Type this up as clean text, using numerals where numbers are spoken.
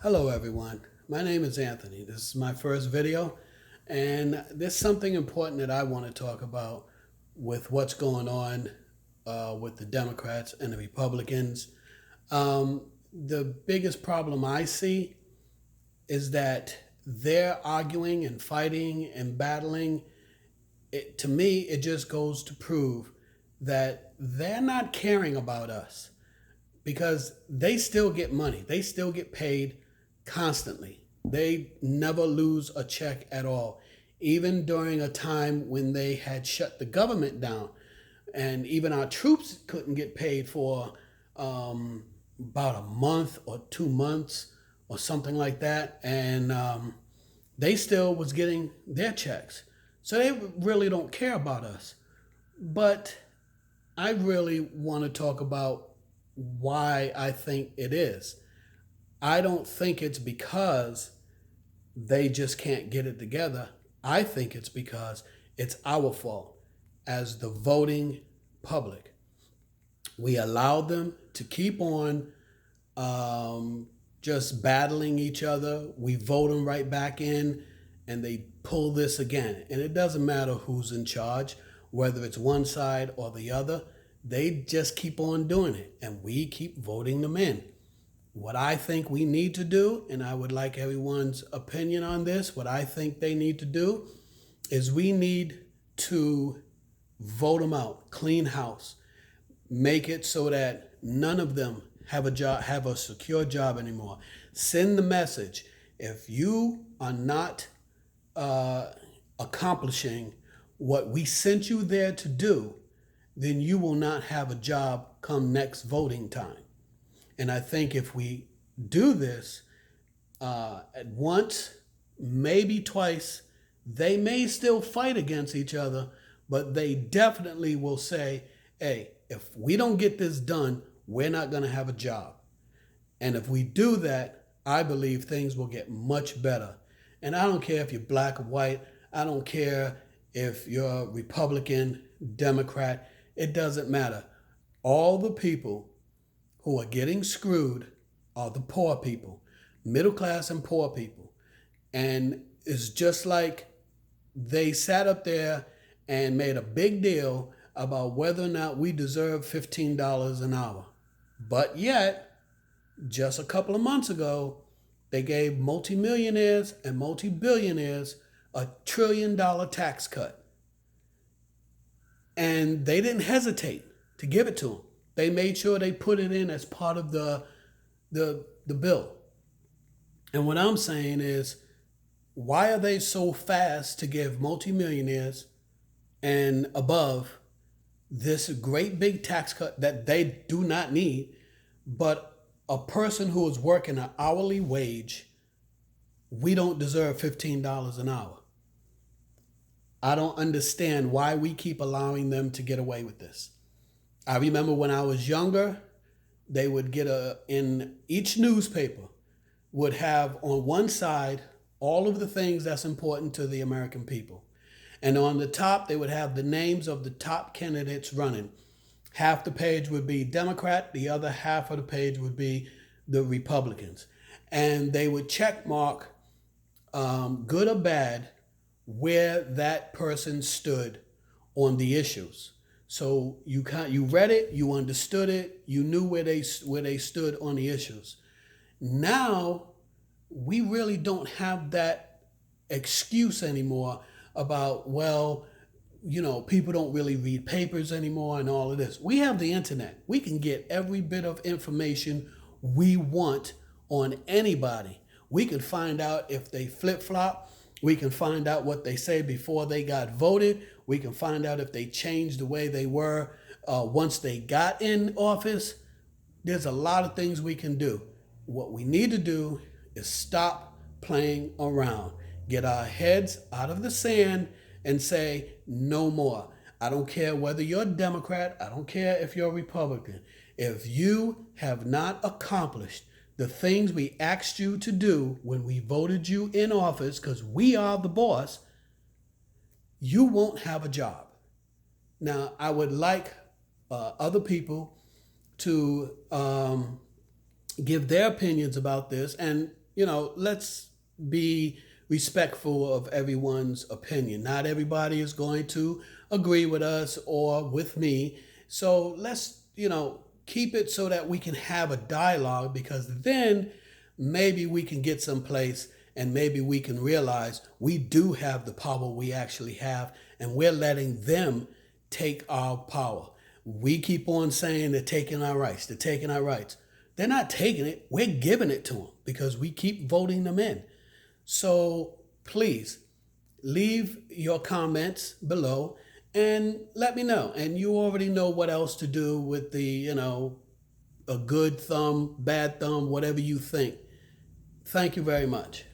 Hello everyone, my name is Anthony. This is my first video and there's something important that I want to talk about with what's going on with the Democrats and the Republicans. The biggest problem I see is that they're arguing and fighting and battling. To me, it just goes to prove that they're not caring about us because they still get money. They still get paid constantly. They never lose a check at all. Even during a time when they had shut the government down and even our troops couldn't get paid for about a month or 2 months or something like that. And they still was getting their checks. So they really don't care about us. But I really want to talk about why I think it is. I don't think it's because they just can't get it together. I think it's because it's our fault as the voting public. We allowed them to keep on just battling each other. We vote them right back in and they pull this again. And it doesn't matter who's in charge, whether it's one side or the other. They just keep on doing it and we keep voting them in. What I think we need to do, and I would like everyone's opinion on this, what I think they need to do is we need to vote them out, clean house, make it so that none of them have a job, have a secure job anymore. Send the message. If you are not accomplishing what we sent you there to do, then you will not have a job come next voting time. And I think if we do this at once, maybe twice, they may still fight against each other, but they definitely will say, hey, if we don't get this done, we're not going to have a job. And if we do that, I believe things will get much better. And I don't care if you're black or white. I don't care if you're Republican, Democrat. It doesn't matter. All the people who are getting screwed are the poor people, middle class and poor people. And it's just like they sat up there and made a big deal about whether or not we deserve $15 an hour. But yet, just a couple of months ago, they gave multimillionaires and multi-billionaires $1 trillion tax cut. And they didn't hesitate to give it to them. They made sure they put it in as part of the bill. And what I'm saying is, why are they so fast to give multimillionaires and above this great big tax cut that they do not need, but a person who is working an hourly wage, we don't deserve $15 an hour? I don't understand why we keep allowing them to get away with this. I remember when I was younger, they would get in each newspaper would have on one side all of the things that's important to the American people. And on the top, they would have the names of the top candidates running. Half the page would be Democrat, the other half of the page would be the Republicans. And they would check mark, good or bad, where that person stood on the issues. So you read it, you understood it, you knew where they stood on the issues. Now we really don't have that excuse anymore about, well, people don't really read papers anymore and all of this. We have the internet. We can get every bit of information we want on anybody. We can find out if they flip-flop. We can find out what they say before they got voted. We can find out if they changed the way they were once they got in office. There's a lot of things we can do. What we need to do is stop playing around. Get our heads out of the sand and say, no more. I don't care whether you're a Democrat. I don't care if you're a Republican. If you have not accomplished the things we asked you to do when we voted you in office, because we are the boss, you won't have a job. Now, I would like other people to give their opinions about this. And let's be respectful of everyone's opinion. Not everybody is going to agree with us or with me. So let's, keep it so that we can have a dialogue, because then maybe we can get someplace and maybe we can realize we do have the power we actually have, and we're letting them take our power. We keep on saying they're taking our rights, they're taking our rights. They're not taking it, we're giving it to them because we keep voting them in. So please leave your comments below and let me know. And you already know what else to do with the, a good thumb, bad thumb, whatever you think. Thank you very much.